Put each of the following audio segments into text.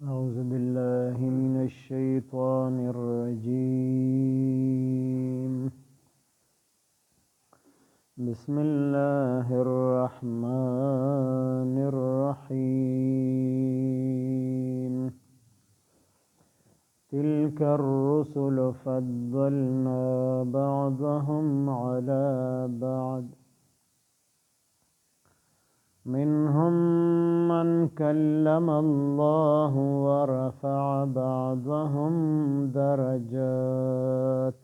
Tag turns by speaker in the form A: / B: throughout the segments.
A: أعوذ بالله من الشيطان الرجيم. بسم الله الرحمن الرحيم. تلك الرسل فضلنا بعضهم على بعض، منهم من كلم الله ورفع بعضهم درجات،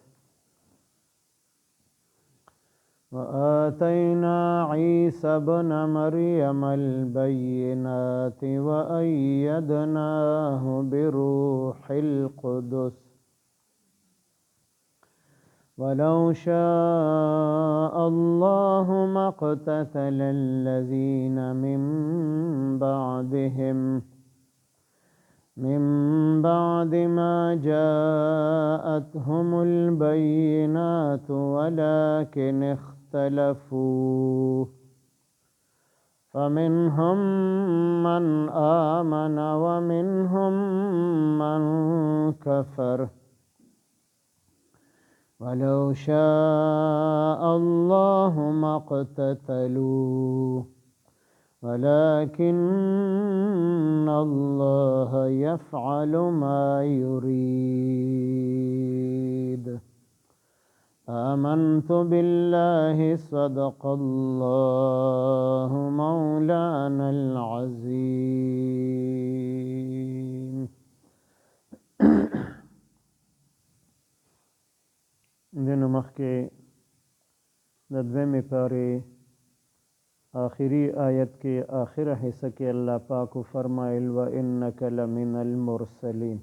A: وآتينا عيسى ابن مريم البينات وأيدناه بروح القدس، ولو شاء الله ما اقتتل الذين من بعد ما جاءتهم البينات ولكن اختلفوا، فمنهم من آمن ومنهم من كفر، ولو شاء الله ما اقتتلوا ولكن الله يفعل ما يريد. آمنت بالله صدق الله مولانا العظيم. دنو مخکې د دویمې پارې آخری آیت کې آخره حصہ کې الله پاک فرمایل وانک لمن المرسلین.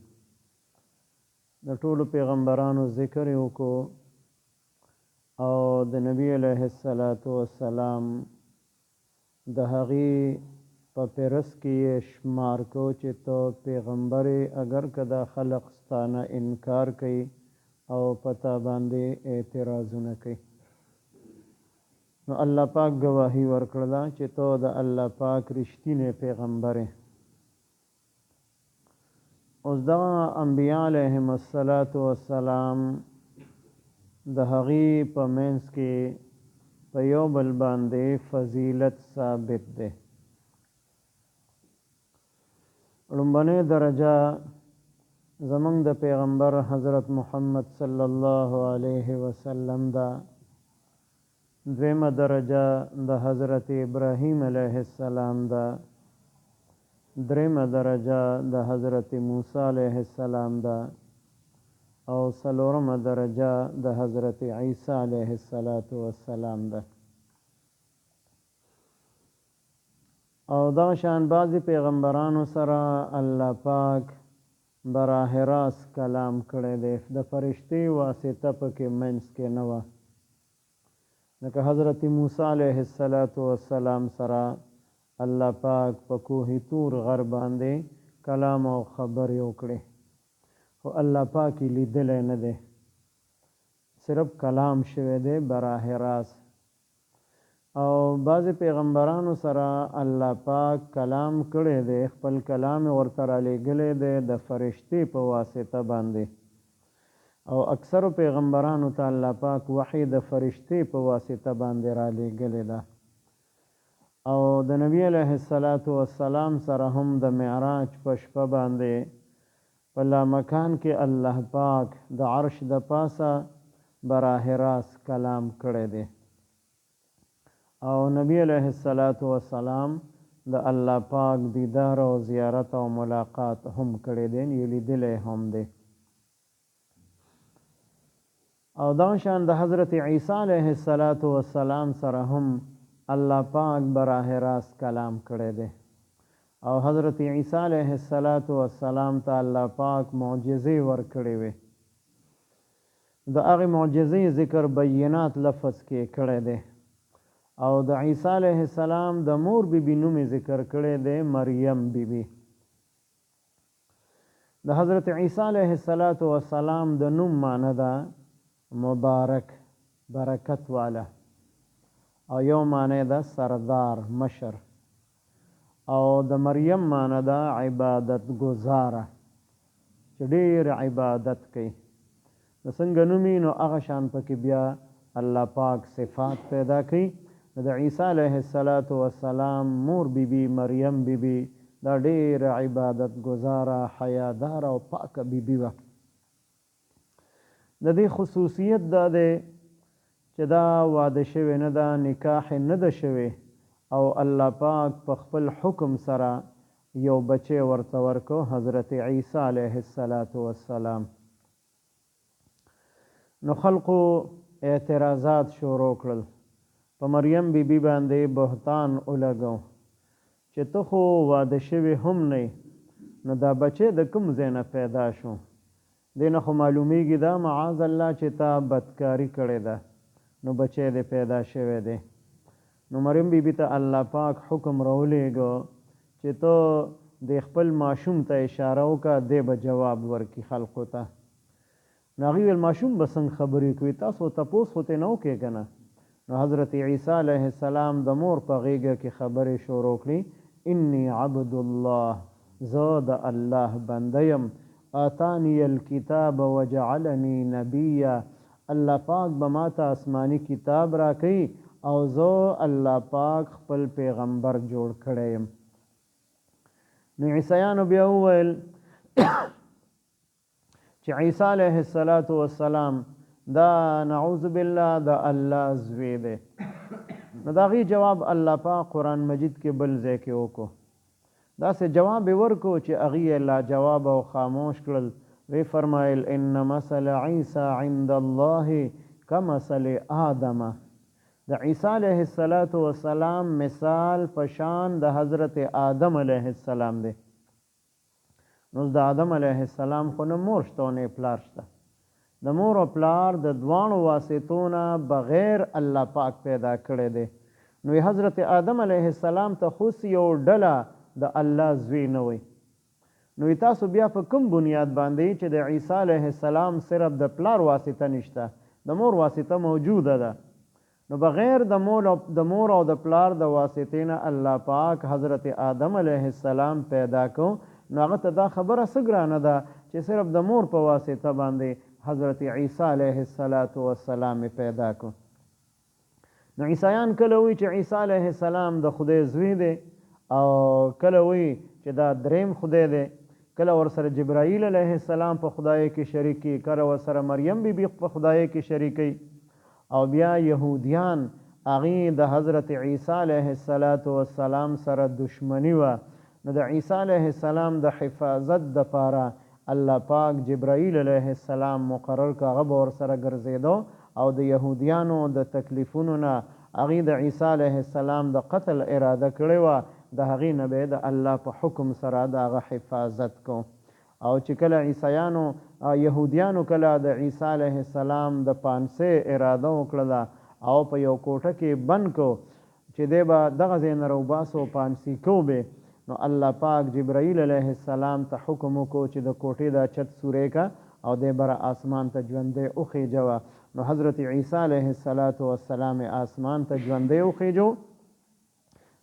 A: د ټولو پیغمبرانو ذکر وکړو او د نبی علیه السلام د هغې په پیرس کې یې شمار کو چې ته پیغمبر اگر کدا خلق ستانه انکار کوي او پتا باندې اعتراضونه کوي، نو الله پاک گواهی ورکړه چې ته د الله پاک رښتینی پیغمبر یې. اوس دغه انبیاء علیهم السلام د هغې په منځ کې په یو بل باندې فضیلت ثابت دی. لومبنۍ درجه زمونږ د پیغمبر حضرت محمد صلی الله علیه وسلم دا. دویمه درجه د حضرت ابراهیم علیه السلام دا. دریمه درجه د حضرت موسی علیه السلام دا، او څلورمه درجه د حضرت عیسی علیه السلام ده. او دا شان بعضی پیغمبرانو سره الله پاک براه راست کلام کړی دی، د فرشتې واسطه پکې منځ کې نه وه. لکه حضرت موسی علیه السلام سره الله پاک په کوه طور غر باندې کلام او خبرې وکړې، خو الله پاک یې لیدلی نه دی، صرف کلام شوی دی براه راست. او بعضې پیغمبرانو سره الله پاک کلام کړی دی، خپل کلام یې ورته رالیږلی دی د فرشتې په واسطه باندې. او اکثرو پیغمبرانو ته الله پاک وحی د فرشتې په واسطه باندې رالیږلی ده. او د نبی علیه السلام سره هم د معراج په شپه باندې په لامکان کې الله پاک د عرش د پاسه براه راست کلام کړی دی. او نبی علیه السلام د الله پاک دیدار او زیارت او ملاقات هم کړی دی، یې لیدلی هم دی. او دا شان د حضرت عیسی علیه السلام سره هم الله پاک براه راست کلام کړی دی. او حضرت عیسی علیه السلام ته الله پاک معجزې ورکړې وې. د هغې معجزې ذکر بینات لفظ کې کړی دی. او د عیسی علیه السلام د مور بیبي نوم ذکر کړی دی، مریم بیبي. د حضرت عیسی علیه السلام د نوم معنی ده مبارک، برکت والا، او یو معنی ده سردار، مشر. او د مریم معنی ده عبادت گزاره چې ډېر عبادت کوي. د څنګه نومي نو هغه شان پکې بیا الله پاک صفات پیدا کړي. د عیسی علیه السلام مور بیبي مریم بیبي دا ډېر عبادت گزاره حیادار او پاکه بیبي وه. د دې خصوصیت دا دی چې دا واده شوی نه ده، نکاح نه ده شوی، او الله پاک په خپل حکم سره یو بچی ورته ورکو، حضرت عیسی علیه السلام. نو خلقو اعتراضات شروع کړل، په مریم بیبي باندې بهتان ولګو چې ته خو واده شوی هم نه، نو دا بچی د کوم ځای نه پیدا شو؟ دې نه خو معلومیږي دا معاذ الله چې تا بدکاري کړې ده، نو بچی دې پیدا شوی دی. نو مریم بیبي ته الله پاک حکم راولېږو چې ته د خپل ماشوم ته اشاره وکړه، دی به جواب ورکړي خلقو ته. نو هغې ویل ماشوم به څنګه خبرې کوي، تاسو تپوس خو ترې نه وکړئ که نه. نو حضرت عیسی علیه السلام د مور په غېږه کې خبرې شروع کړي، انی عبد الله، زه د الله بنده یم، آتانی الکتاب وجعلنی نبیا، الله پاک به ما ته آسماني کتاب راکوي او زه الله پاک خپل پیغمبر جوړ کړی یم. نو عیسیانو بیا وویل چې عیسی علیه السلام دا نعوذ بالله د الله زوی دی. نو د هغې جواب الله پاک قرآن مجید کې بل ځای کې وکړو. داسې جواب یې ورکړو چې هغې یې لاجواب او خاموش کړل. وی فرمایل ان مثل عیسی عند الله کمثل آدم، د عیسی علیه السلام مثال پشان د حضرت آدم علیه السلام دی. نو د آدم علیه السلام خو نه مور شته او نه پلار شته، د مور او پلار د دواړو واسطو نه بغیر الله پاک پیدا کړی دی. نو حضرت آدم علیه السلام ته خو یو ډله د الله زوی نه وي. نو تاسو بیا په کوم بنیاد باندې چې د عیسی علیه السلام صرف د پلار واسطه نشته، د مور واسطه موجوده ده، نو بغیر د مور او د پلار د واسطې نه الله پاک حضرت آدم علیه السلام پیدا کو. نو هغه ته دا خبره څه ګرانه ده چې صرف د مور په واسطه باندې حضرت عیسی علیه السلام پیدا کو. نو عیسیان کله وی چې عیسی علیه السلام د خدای زوی دی، او کله وی چې دا دریم خدای دی، کله ورسره جبرائیل علیه السلام په خدای کې شریکي، کله ورسره مریم بیبي په خدای کې شریکي. او بیا یهودیان هغې د حضرت عیسی علیه السلام سره دشمني وه. نو د عیسی علیه السلام د حفاظت دپاره الله پاک جبرائیل علیه السلام مقرر که، هغه به ورسره ګرځېدو او د یهودیانو د تکلیفونو نه هغې د عیسی علیه السلام د قتل اراده کړې وه، د هغې نه به یې د الله په حکم سره د هغه حفاظت کو. او چې کله یهودیانو کله د عیسی علیه السلام د پانسۍ اراده وکړله او په یو کوټه کې بند کو چې دی به دغه ځای نه راوباسو پانسي کو به، نو الله پاک جبرائیل علیه السلام ته حکم وکړو چې د کوټې دا چت سوری کا او دی بره آسمان ته ژوندی وخیجوه. نو حضرت عیسی علیه السلام آسمان ته ژوندی وخیجو.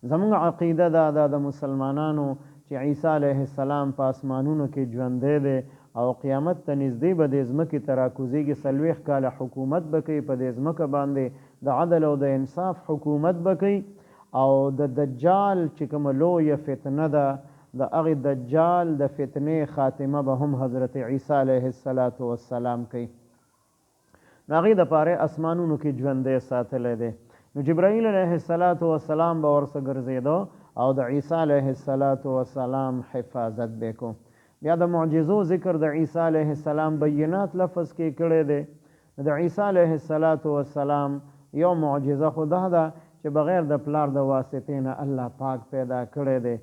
A: زموږ عقیده دا ده د مسلمانانو چې عیسی علیه السلام په آسمانونو کې ژوندی دی او قیامت ته نږدې به د ځمکې ته راکوزېږي، 40 کاله حکومت به کوي په دې ځمکه باندې، د عدل او د انصاف حکومت به کوي. او د دجال چې کومه لویه فتنه ده، د هغې دجال د فتنې خاتمه به هم حضرت عیسی علیه السلام کوي. نو هغې دپاره اسمانونو کې ژوندی ساتلی دی. نو جبرائیل علیه السلام به ورسه ګرځېدو او د عیسی علیه السلام حفاظت به کو. بیا د معجزو ذکر د عیسی علیه السلام بینات لفظ کې کړی دی. د عیسی علیه السلام یو معجزه خو دا ده چې بغیر د پلار د واسطې نه الله پاک پیدا کړی دی.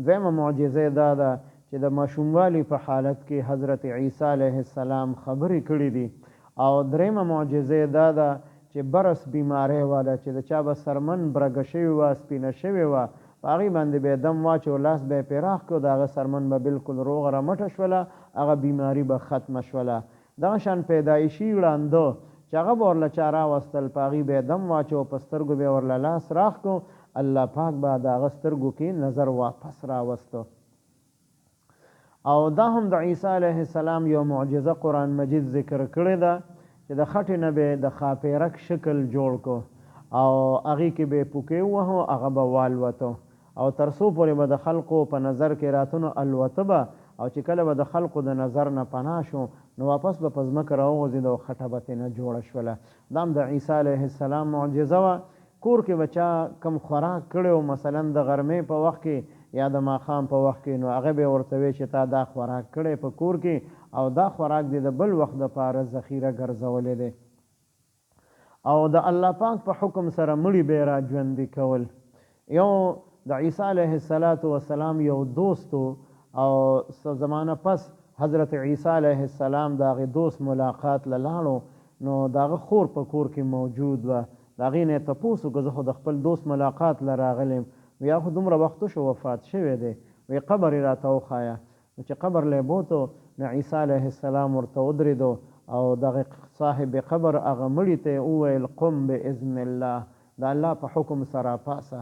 A: دویمه معجزه دا ده چې د ماشوموالي په حالت کې حضرت عیسی علیه السلام خبرې کړي دي. او دریمه معجزه دا ده چې برس بیماری والا چې د چا به سرمن برګه شوې وه، سپینه شوې وه، په هغې باندې به یې دم واچو، لاس به یې پراخ کړو، د هغه سرمن به بلکل روغه رمټه شوله، هغه بیماري به ختمه شوله. دغه شان پیدایشي ړانده چې هغه به ورله چا راوستل، په هغې به یې دم واچو، په سترګو به یې ورله لاس راخ کړو، الله پاک به د هغه سترګو کې نظر واپس راوستو. او دا هم د عیسی علیه السلام یو معجزه قرآن مجید ذکر کړې ده چې د خټې نه به د خاپیرک شکل جوړ کو او هغې کې به پوکې ووهو، هغه به والوتو او تر څو پورې به د خلقو په نظر کې راتنو الوته به، او چې کله به د خلقو د نظر نه پناه شو نو واپس به په ځمکه راوغورځېد او خټه به ترې نه جوړه شوله. دا هم د عیسی علیه السلام معجزه وه. کور کې به چا کم خوراک کړی و، مثلا د غرمې په وخت کې یا د ماښام په وخت کې، نو هغه به ورته وی چې تا دا خوراک کړی په کور کې او دا خوراک دې د بل وخت دپاره ذخیره ګرځولی دی. او د الله پاک په حکم سره مړي به یې را ژوندي کول. یو د عیسی علیه السلام یو دوست او څه زمانه پس حضرت عیسی علیه السلام د هغې دوست ملاقات له لاړو، نو د هغه خور په کور کې موجود وه. د هغې نه یې تپوس وکړه زه خو د خپل دوست ملاقات له راغلی یم. یا خو دومره وخت شو وفات شوی دی، وی قبر یې راته وښایه. نو چې قبر لی بوتو نو عیسی علیه السلام ورته ودرېدو او دغه صاحب قبر هغه مړي ته یې وویل قم باذن الله، د الله په حکم سره پاسه.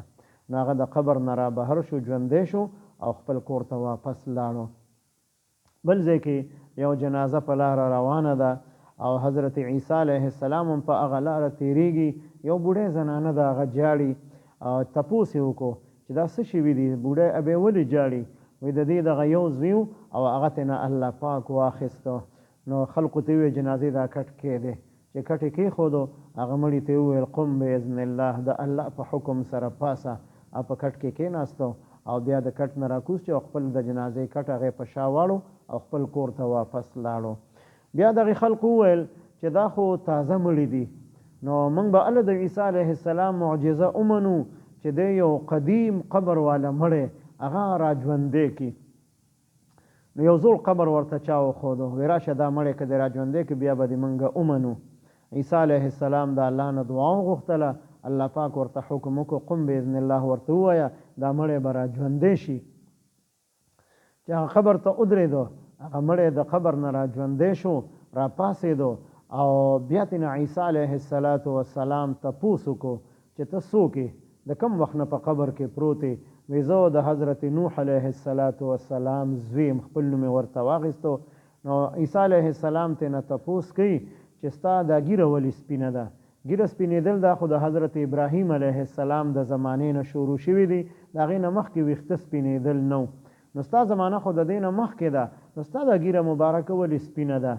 A: نو هغه د قبر نه را بهر شو، ژوندی شو او خپل کور ته واپس لاړو. بل ځای کې یو جنازه په لاره روانه ده او حضرت عیسی علیه السلام هم په هغه لاره تیریږي. یو بوډۍ زنانه ده، هغه جاړي. تپوس یې وکړو چې دا څه شوي دي، بوډۍ ابې ولې جاړي؟ وایي د دې دغه یو زوی و او هغه ترې نه الله پاک واخیستو. نو خلقو ته یې وویل جنازې دا کټ کېدی. چې کټ یې کېښودو هغه مړي ته یې وویل قم باذن الله، د الله په حکم سره پاسه. او په کټ کې کېناستو او بیا د کټ نه راکوز چې او خپل د جنازې کټ هغې په شا واړو او خپل کور ته واپس لاړو. بیا دغې خلقو وویل چې دا خو تازه مړي دي، نو موږ به هله د عیسی علیه السلام معجزه ومنو چې دی یو قدیم قبر والا مړی هغه را ژوندی کړي. نو یو زوړ قبر ورته چا وښودو، وی راشه دا مړی که دې را ژوندی کړي بیا به دې موږ ومنو. عیسی علیه السلام د الله نه دعا وغوښتله، الله پاک ورته حکم وکړو قم باذن الله، ورته ووایه دا مړی به را ژوندی شي. چې هغه قبر ته ودرېدو، هغه مړی د قبر نه را ژوندی شو، را پاڅېدو او بیا ترې نه عیسی علیه السلام تپوس وکړو چې ته څوک یې، د کوم وخت نه په قبر کې پروت یې؟ وایي زه د حضرت نوح علیه السلام زوی یم، خپل نوم یې ورته واخیستو. نو عیسی علیه السلام ترې نه تپوس کوي چې ستا دا ږیره ولې سپینه ده؟ ږیره سپینېدل دا خو د حضرت ابراهیم علیه السلام د زمانې نه شروع شوي دي، د هغې نه مخکې ویښته سپینېدل نه و. نو ستا زمانه خو د دې نه مخکې ده، نو ستا دا ږیره مبارکه ولې سپینه ده؟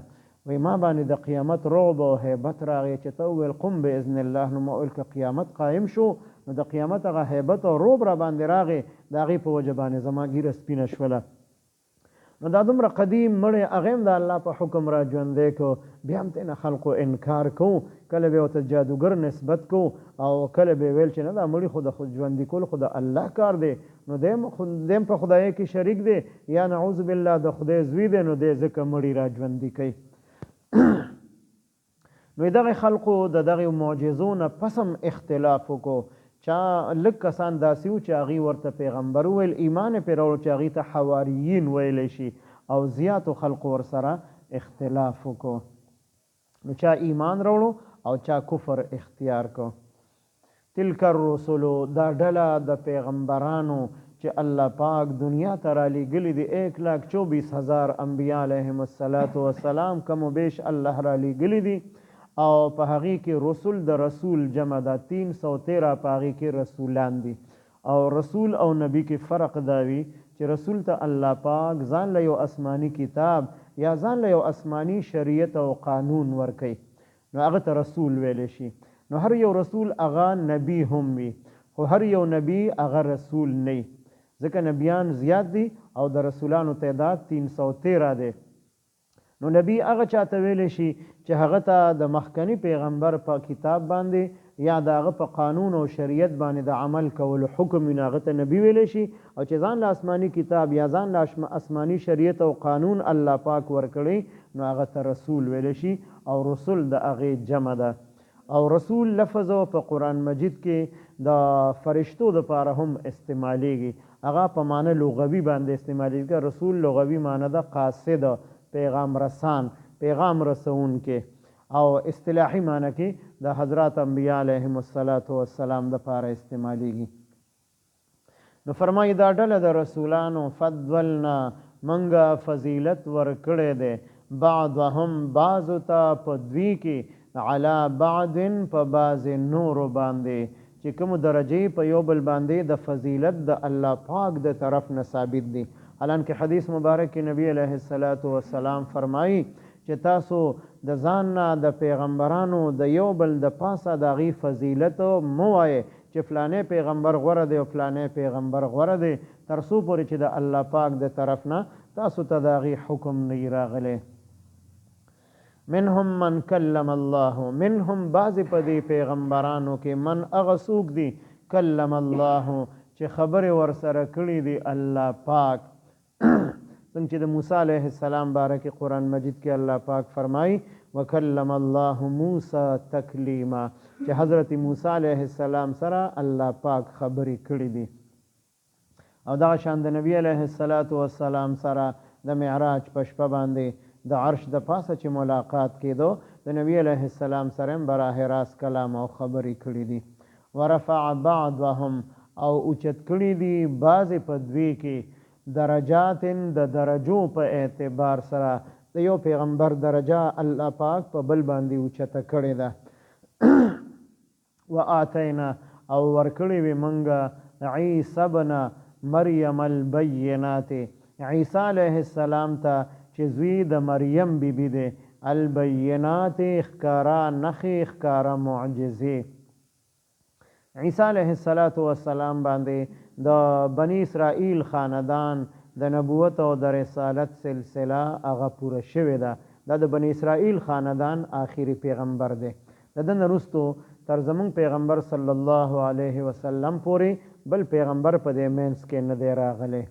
A: وی ما باندې د قیامت رعب او هیبت راغی چې ته وویل قم باذن الله. نو ما ویل که قیامت قایم شو نو د قیامت هغه هیبت او رعب را باندې راغی، د هغې په وجه باندې زما ږیره سپینه شوله. نو دا دومره قدیم مړی هغې هم د الله په حکم را ژوندی کو. بیا هم ترېنه خلقو انکار کوو، کله به یې ورته جادوګر نسبت کوو او کله به یې ویل چې نه دا مړي خو د ژوندي کول خو د الله کار دی، نو دی هم په خدایۍ کې شریک دی، یا نعوذ بالله د خدای زوی دی، نو دی ځکه مړي را ژوندي کوي. نو دغه خلقو د دغه معجزو نه پس هم اختلاف وکړو. چا لږ کسان داسې وو چې هغوی ورته پیغمبر وویل، ایمان یې پرې راوړو چې هغوی ته حواریین ویلی شي، او زیاتو خلقو ورسره اختلاف وکړو. نو چا ایمان راوړو او چا کفر اختیار کو. تلک الرسل، دا ډله د پیغمبرانو چې الله پاک دنیا ته رالیږلي دي، 1,24,000 انبیا علیهم السلام کم و بیش الله رالیږلي دي. او په هغې کې رسول د رسول جمع ده، 313 په هغې کې رسولان دي. او رسول او نبی کې فرق دا وي چې رسول ته الله پاک ځان له یو آسماني کتاب یا ځان له یو آسماني شریعت او قانون ورکوي، نو هغه ته رسول ویلی شي. نو هر یو رسول هغه نبی هم وي، خو هر یو نبی هغه رسول نه وي، ځکه نبیان زیات دي او د رسولانو تعداد 313 دی. نو نبی هغه چاته ویلی شي چې هغه ته د مخکني پیغمبر په کتاب باندې یا د هغه په قانون او شریعت باندې د عمل کولو حکم وي، نو هغه ته نبی ویلی شي. او چې ځان له آسماني کتاب یا ځان له آسماني شریعت او قانون الله پاک ورکړی، نو هغه ته رسول ویلی شي. او رسول د هغې جمع ده. او رسول لفظ په قرآن مجید کې د فرشتو دپاره هم استعمالیږي، هغه په معنی لغوي باندې استعمالیږي. رسول لغوي معنی ده قاصد، پیغام رسان، پیغام رسون کې. او اصطلاحي معنی کې د حضرات انبیاء علیهم السلام د پاره استعمالیږي. نو فرمایي دا ډله د رسولانو فضلنا منګه فضیلت ورکړی دی بعضهم بعضو ته په دوی کې علی بعض په بعض نورو باندې چې کوم درجې په یو بل باندې د فضیلت د الله پاک د طرف نه ثابت دي حالانکه حدیث مبارک کې نبی علیه السلام فرمایي چې تاسو د ځان نه د پیغمبرانو د یو بل د پاسه د هغې فضیلت مه وایئ چې فلانې پیغمبر غوره دی او فلانې پیغمبر غوره دی تر څو پورې چې د الله پاک د طرف نه تاسو ته د هغې حکم نه وي راغلی منهم من کلم الله منهم بعضې په دې پیغمبرانو کې من هغه څوک دي کلم الله چې خبرې ورسره کړي دي الله پاک څنګه چې د موسی علیه السلام باره کې قرآن مجید کې الله پاک فرمایي وکلم الله موسی تکلیما چې حضرت موسی علیه السلام سره الله پاک خبرې کړي دي او دغه شان د نبی علیه السلام سره د معراج په شپه باندې د عرش د پاسه چې ملاقات کېدو د نبی علیه السلام سره هم براه راست کلام او خبرې کړي دي ورفع بعضهم او اوچت کړي دي بعضې په دوی کې درجات د درجو په اعتبار سره د یو پیغمبر درجه الله پاک په بل باندې اوچته کړې ده وآتینا او ورکړې وې منګه عیسی ابن مریم البینات عیسی علیه السلام ته چې زوی د مریم بیبي دی البینات ښکارا نښې ښکارا معجزې عیسی علیه السلام باندې د بنی اسرائیل خاندان د نبوت او د رسالت سلسله هغه پوره شوې ده دا د بنی اسرائیل خاندان آخري پیغمبر دی د ده نه وروستو تر زموږ پیغمبر صلی الله علیه وسلم پورې بل پیغمبر په دې منځ کې نه دی راغلی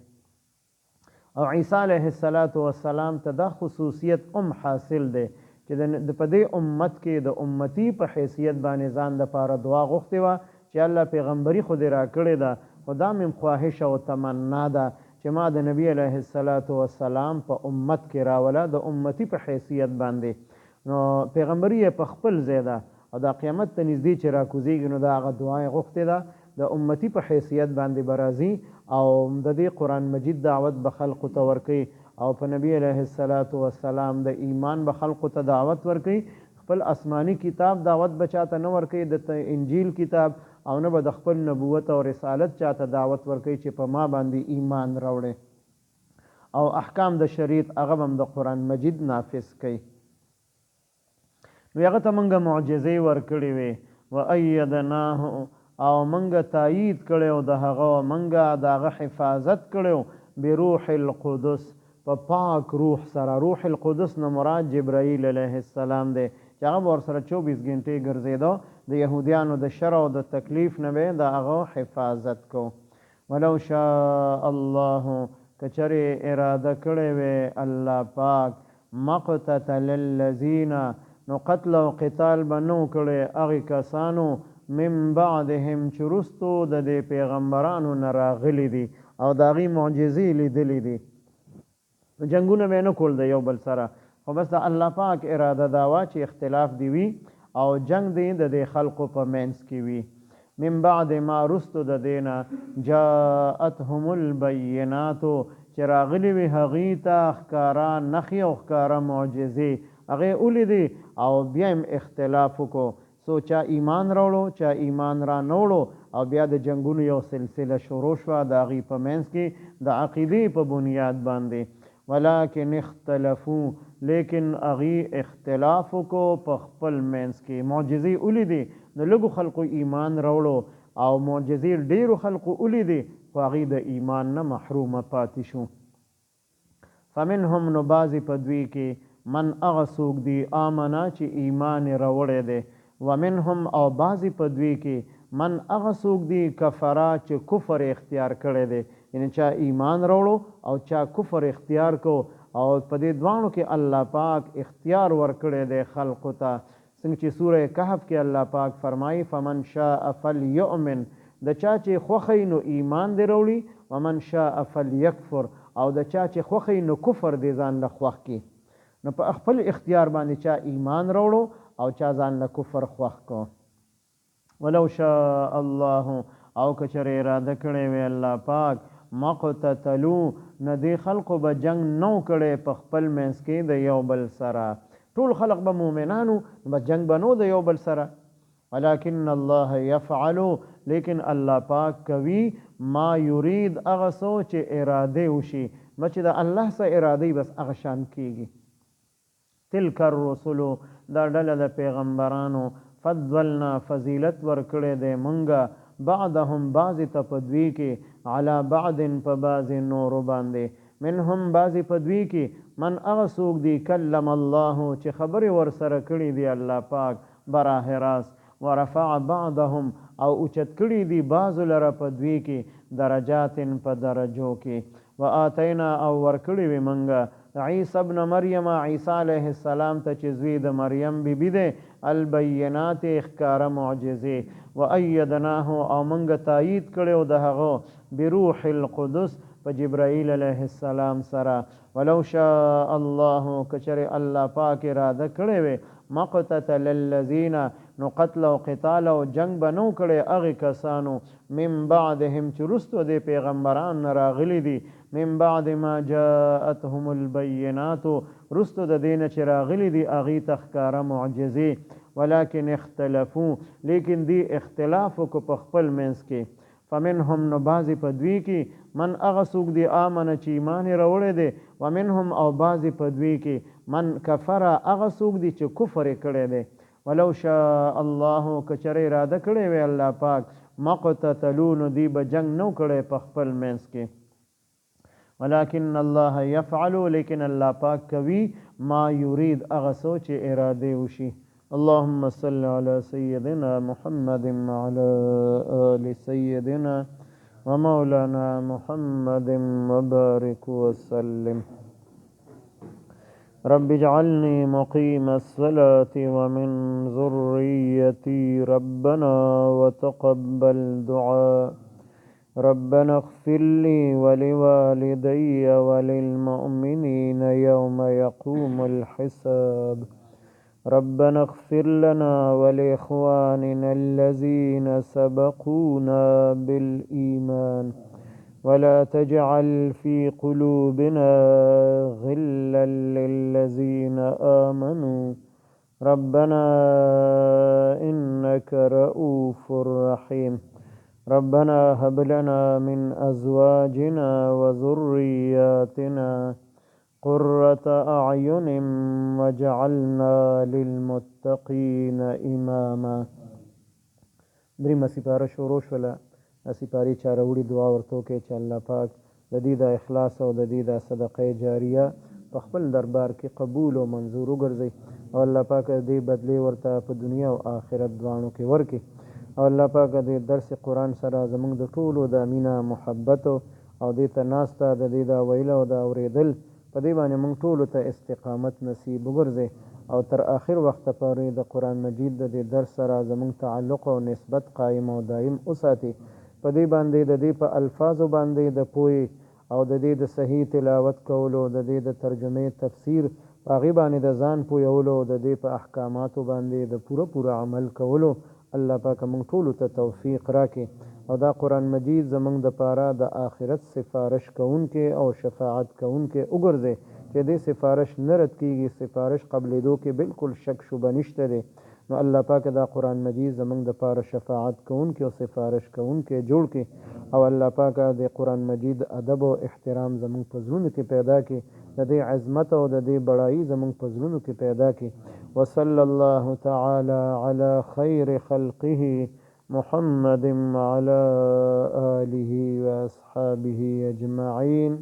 A: او عیسی علیه السلام ته دا خصوصیت حاصل دی چې په دې امت کې د امتی په حیثیت باندې ځان دپاره دعا غوښتې وه چې الله پیغمبري خو دې راکړې ده خو دا مې خواهش او تمنا ده چې ما د نبی علیه السلام په امت کې راوله د امتی په حیثیت باندې نو پیغمبري یې په خپل ځای ده او دا قیامت ته نږدې چې راکوزېږي نو دا هغه دعا یې غوښتې ده د امتی په حیثیت باندې به راځي او د دې قرآن مجید دعوت به خلقو ته ورکوي او په نبی علیه السلام د ایمان به خلقو ته دعوت ورکوي خپل آسمانی کتاب دعوت به چاته نه ورکوي د انجیل کتاب او نه به د خپل نبوت او رسالت چاته دعوت ورکوي چې په ما باندې ایمان راوړي او احکام د شریعت هغه هم د قرآن مجید نافذ کوي نو هغه ته موږ معجزې ورکړې وې وایدناه او منګه تایید کړو د هغه منګه د هغه حفاظت کړو بروح القدس په پاک روح سره روح القدس نه مراد جبرائیل علیه السلام دی چې هغه ورسره 24 غنټې ګرځېدو د یهودیانو د شر او د تکلیف نه به د هغه حفاظت کو ولو شاء الله کچره اراده کړې وې الله پاک مقتتل الذین نو قتل او قتال بنو کړي هغه کسانو من بعدهم چرستو د دې پیغمبرانو نه راغلي دي او د هغې معجزې لیدلې دي جنګونه به نه کول د یو بل سره خو بس د الله پاک اراده دا وه چې اختلاف دی وي او جنگ دی د دې خلقو په منځ کې وي من بعد ما رستو د دې نه جاءتهم البینات چې راغلي وي هغې ته ښکاره نښې او ښکاره معجزې هغې ولیدې او بیا هم اختلاف وکړو سو چا ایمان راوړو چا ایمان را نه وړو او بیا د جنګونو یو سلسله شروع شوه د هغې په منځ کې د عقیدې په بنیاد باندې ولکن اختلفو لیکن هغې اختلاف وکړو په خپل منځ کې معجزې ولیدې نو لږو خلقو ایمان راوړو او معجزې ډېرو خلقو ولیدې خو هغې د ایمان نه محرومه پاتې شو فمنهم نو بعضې په دوی کې من هغه څوک دی آمنه چې ایمان یې راوړی دی ومنهم او بعضې په دوی کې من هغه څوک دی کفره چې کفر اختیار کړی دی یعنی چا ایمان راوړو او چا کفر اختیار کو او په دې دواړو کې الله پاک اختیار ورکړی دی خلقو ته څنګه چې سوره کهف کې الله پاک فرمایي فمن شاء فلیؤمن د چا چې خوښی نو ایمان دی راوړي ومن شاء فلیکفر او د چا چې خوښی نو کفر دی ځان له خوښ کړي نو په خپل اختیار باندې چا ایمان راوړو او چا ځان له کفر خوښ کو ولو شاء الله او کچره اراده کړې وي الله پاک مقتتلو نه دې خلقو به جنگ نو کړی په خپل منځ کې د یو بل سره ټول خلق به مؤمنانو به جنگ به نو د یو بل سره ولكن الله يفعل لیکن الله پاک کوي ما یرید هغه څه چې اراده وشي چې د الله سره اراده بس هغه شان کیږي تلک الرسل دا ډله د پیغمبرانو فضلنا فضیلت ورکړې دی مونږه بعضهم بعض ته په دوی کې علی بعض په بعض نورو باندې منهم بعض په دوی کې من هغه څوک دی کلم الله چې خبرې ورسره کړې دی الله پاک براه راست ورفع بعضهم او اوچت کړي دي بعضو لره په دوی کې درجات په درجو کې وآتینا او ورکړي وي منګه عیسی ابن مریم عیسی علیه السلام ته چې زوی د مریم بیبي دی البینات اخکاره معجزې وایدناه او منګه تایید کړی د هغه بروح القدس په جبرائیل علیه السلام سره ولو شاء الله کچره الله پاک اراده کړی وي مقتتل الذین نو قتل او قتال او جنگ بنو کړي هغه کسانو من بعدهم چې رستو د پیغمبران راغلي دي من بعد ما جاءتهم البينات رستو د دین چې راغلي دي هغه تخکاره معجزې ولكن اختلفوا لیکن دی اختلاف کو په خپل منځ کې فمنهم نو بعضی په دوی کې من هغه څوک دی آمنه چې ایمان راوړی دی ومنهم او بعضی په دوی کې من کفر هغه څوک دی چې کفر کړی دی ولو شاء الله کچره اراده کړی وی الله پاک مقتتلون دی به جنگ نو کړی په خپل منځ کې ولكن الله يفعل لیکن الله پاک کوي ما یرید هغه څه چې اراده وشي اللهم صل على سيدنا محمد وعلى آل سيدنا ومولانا محمد وبارك وسلم رب اجعلني مقيم الصلاة ومن ذريتي ربنا وتقبل دعاء ربنا اغفر لي ولوالدي وللمؤمنين يوم يقوم الحساب ربنا اغفر لنا ولإخواننا الذين سبقونا بالإيمان ولا تجعل في قلوبنا غلا للذين آمنوا ربنا إنك رؤوف رحيم ربنا هب لنا من أزواجنا وذرياتنا قرة أعين وجعلنا للمتقين إماما دریم سپاره شروع شوله سپاری چاروړي دعا ورته وکړي چې الله پاک د دې د اخلاص او د دې د صدقه جاریه په خپل دربار کې قبول او منظور وګرځي او الله پاک دې بدلی ورته په دنیا او آخرت دواړو کې ورکړي او الله پاک دې درس قرآن سره زموږ د ټولو د مینه محبت او دې ته ناسته د دې د ویل او د اورېدل په دې باندې موږ ټولو ته استقامت نصیب وګرځي او تر آخر وخت پورې د قرآن مجید د دې درس سره زموږ تعلق او نسبت قائم او دائم وساتي په دې باندې د دې په الفاظو باندې د پوهې او د دې د صحیح تلاوت کولو د دې د ترجمه تفسیر هغې باندې د ځان پوهولو د دې په احکاماتو باندې د پوره عمل کولو الله پاک موږ ټولو ته توفیق راکړي او دا قرآن مجید زموږ د پاره د آخرت سفارش کوونکې او شفاعت کوونکې وګرځي چې دې سفارش نه رد کیږي سفارش قبلېدو کې بالکل شک شبه نشته دی نو الله پاک دا قرآن مجید زموږ د پاره شفاعت کوونکې او سفارش کوونکې جوړ کړي او الله پاک د قرآن مجید ادب او احترام زموږ په زړونو کې پیدا کړي د دې عظمت او د دې بڑایي زموږ په زړونو کې پیدا کړي وصلى الله تعالى على خير خلقه محمد وعلى آله وأصحابه أجمعين